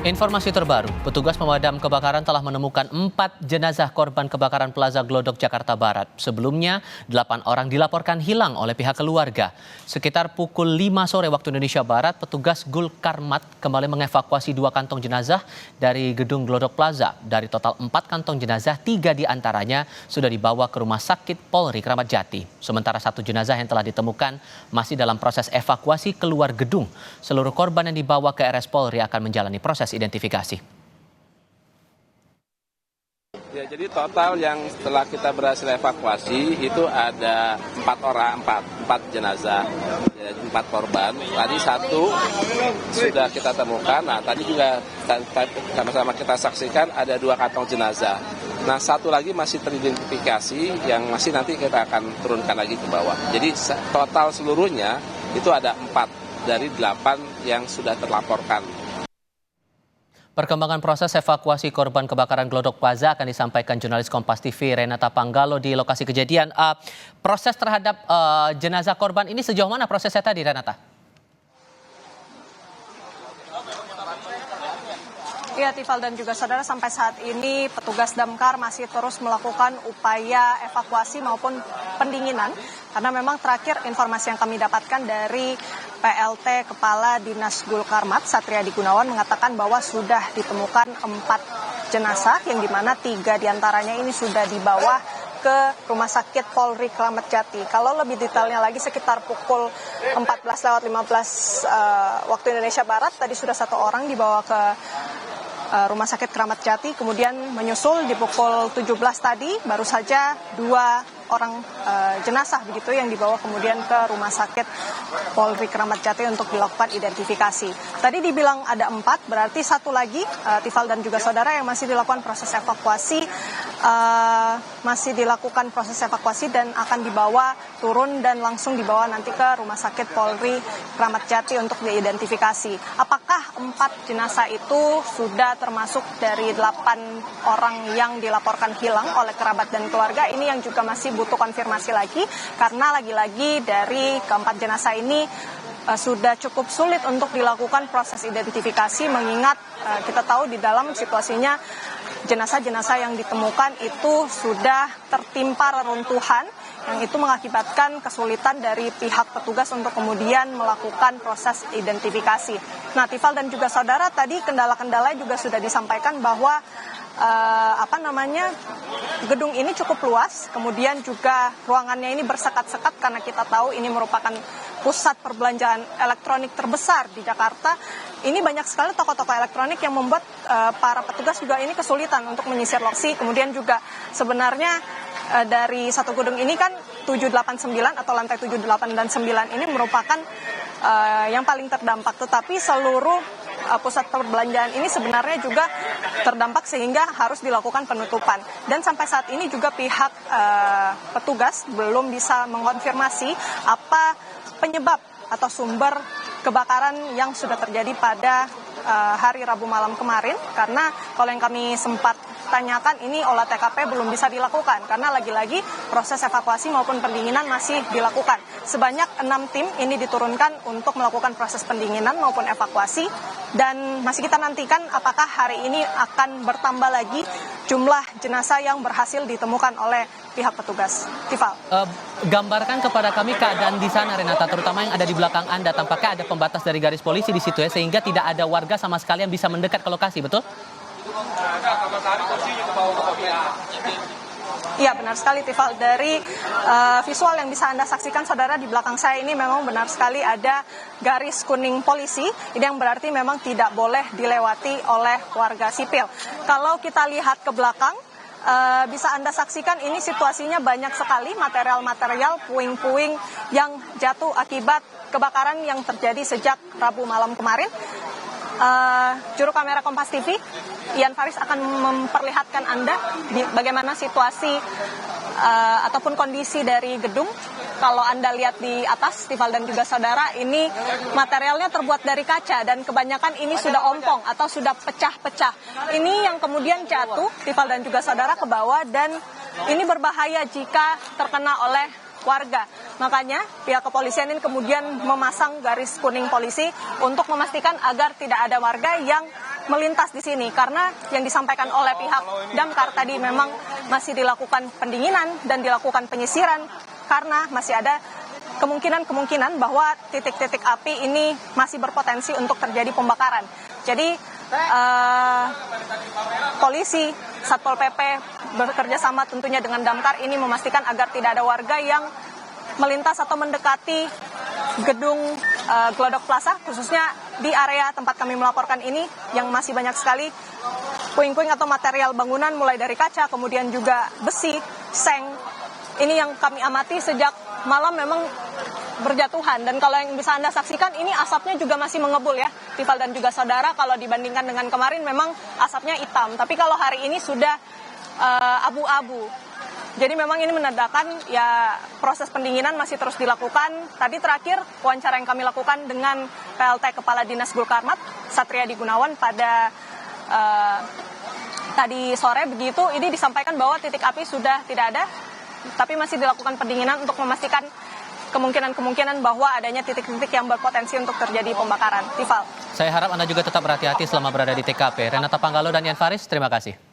Informasi terbaru, petugas pemadam kebakaran telah menemukan 4 jenazah korban kebakaran Plaza Glodok, Jakarta Barat. Sebelumnya, 8 orang dilaporkan hilang oleh pihak keluarga. Sekitar pukul 5 sore waktu Indonesia Barat, petugas Gul Karmat kembali mengevakuasi 2 kantong jenazah dari gedung Glodok Plaza. Dari total 4 kantong jenazah, 3 diantaranya sudah dibawa ke Rumah Sakit Polri Kramat Jati. Sementara 1 jenazah yang telah ditemukan masih dalam proses evakuasi keluar gedung. Seluruh korban yang dibawa ke RS Polri akan menjalani proses identifikasi. Ya, jadi total yang setelah kita berhasil evakuasi itu ada 4 jenazah, ya, 4 korban. Tadi 1 sudah kita temukan. Nah, tadi juga sama-sama kita saksikan ada 2 kantong jenazah. Nah, 1 lagi masih teridentifikasi yang masih nanti kita akan turunkan lagi ke bawah. Jadi total seluruhnya itu ada 4 dari 8 yang sudah terlaporkan. Perkembangan proses evakuasi korban kebakaran Glodok Plaza akan disampaikan jurnalis Kompas TV Renata Panggalo di lokasi kejadian. Proses terhadap jenazah korban ini sejauh mana prosesnya tadi, Renata? Ya, Tifal dan juga saudara, sampai saat ini petugas damkar masih terus melakukan upaya evakuasi maupun pendinginan. Karena memang terakhir informasi yang kami dapatkan dari PLT Kepala Dinas Gul Karmat, Satriadi Gunawan, mengatakan bahwa sudah ditemukan 4 jenazah, yang dimana 3 diantaranya ini sudah dibawa ke Rumah Sakit Polri Kramat Jati. Kalau lebih detailnya lagi, sekitar pukul 14:15 waktu Indonesia Barat, tadi sudah 1 orang dibawa ke Rumah Sakit Kramat Jati, kemudian menyusul di pukul 17 tadi baru saja 2 orang jenazah begitu yang dibawa kemudian ke Rumah Sakit Polri Kramat Jati untuk dilakukan identifikasi. Tadi dibilang ada 4, berarti 1 lagi, Tifal dan juga saudara, yang masih dilakukan proses evakuasi, dan akan dibawa turun dan langsung dibawa nanti ke Rumah Sakit Polri Kramat Jati untuk diidentifikasi. Apakah 4 jenazah itu sudah termasuk dari 8 orang yang dilaporkan hilang oleh kerabat dan keluarga? Ini yang juga masih butuh konfirmasi lagi, karena lagi-lagi dari keempat jenazah ini sudah cukup sulit untuk dilakukan proses identifikasi, mengingat kita tahu di dalam situasinya jenazah-jenazah yang ditemukan itu sudah tertimpa reruntuhan, yang itu mengakibatkan kesulitan dari pihak petugas untuk kemudian melakukan proses identifikasi. Nah, Tifal dan juga saudara, tadi kendala-kendala juga sudah disampaikan bahwa gedung ini cukup luas, kemudian juga ruangannya ini bersekat-sekat karena kita tahu ini merupakan pusat perbelanjaan elektronik terbesar di Jakarta. Ini banyak sekali toko-toko elektronik yang membuat para petugas juga ini kesulitan untuk menyisir lokasi. Kemudian juga sebenarnya dari satu gedung ini kan 789 atau lantai 7, 8, dan 9 ini merupakan yang paling terdampak, tetapi seluruh pusat perbelanjaan ini sebenarnya juga terdampak sehingga harus dilakukan penutupan. Dan sampai saat ini juga pihak petugas belum bisa mengonfirmasi apa penyebab atau sumber kebakaran yang sudah terjadi pada hari Rabu malam kemarin, karena kalau yang kami sempat tanyakan, ini olah TKP belum bisa dilakukan karena lagi-lagi proses evakuasi maupun pendinginan masih dilakukan. Sebanyak 6 tim ini diturunkan untuk melakukan proses pendinginan maupun evakuasi, dan masih kita nantikan apakah hari ini akan bertambah lagi jumlah jenazah yang berhasil ditemukan oleh pihak petugas. Tifal. Gambarkan kepada kami keadaan di sana, Renata, terutama yang ada di belakang Anda. Tampaknya ada pembatas dari garis polisi di situ ya, sehingga tidak ada warga sama sekali yang bisa mendekat ke lokasi, betul? Iya, benar sekali, Tifal. Dari visual yang bisa Anda saksikan, saudara, di belakang saya ini memang benar sekali ada garis kuning polisi. Ini yang berarti memang tidak boleh dilewati oleh warga sipil. Kalau kita lihat ke belakang, bisa Anda saksikan ini situasinya banyak sekali material-material, puing-puing yang jatuh akibat kebakaran yang terjadi sejak Rabu malam kemarin. Juru kamera Kompas TV, Ian Faris, akan memperlihatkan Anda bagaimana situasi ataupun kondisi dari gedung. Kalau Anda lihat di atas, Tifal dan juga saudara, ini materialnya terbuat dari kaca dan kebanyakan ini sudah ompong atau sudah pecah-pecah. Ini yang kemudian jatuh, Tifal dan juga saudara, ke bawah, dan ini berbahaya jika terkena oleh warga. Makanya pihak kepolisian ini kemudian memasang garis kuning polisi untuk memastikan agar tidak ada warga yang melintas di sini karena yang disampaikan oleh pihak Damkar tadi memang masih dilakukan pendinginan dan dilakukan penyisiran karena masih ada kemungkinan bahwa titik-titik api ini masih berpotensi untuk terjadi pembakaran. Jadi polisi, Satpol PP bekerja sama tentunya dengan Damkar ini memastikan agar tidak ada warga yang melintas atau mendekati gedung Glodok Plaza, khususnya di area tempat kami melaporkan ini yang masih banyak sekali puing-puing atau material bangunan mulai dari kaca, kemudian juga besi, seng. Ini yang kami amati sejak malam memang berjatuhan, dan kalau yang bisa Anda saksikan ini asapnya juga masih mengebul ya, Tifal dan juga saudara. Kalau dibandingkan dengan kemarin memang asapnya hitam, tapi kalau hari ini sudah abu-abu. Jadi memang ini menandakan ya proses pendinginan masih terus dilakukan. Tadi terakhir wawancara yang kami lakukan dengan PLT Kepala Dinas Gulkarmat Satriadi Gunawan pada tadi sore begitu, ini disampaikan bahwa titik api sudah tidak ada, tapi masih dilakukan pendinginan untuk memastikan kemungkinan bahwa adanya titik-titik yang berpotensi untuk terjadi pembakaran. Tifal. Saya harap Anda juga tetap berhati-hati selama berada di TKP. Renata Panggalo dan Yan Faris, terima kasih.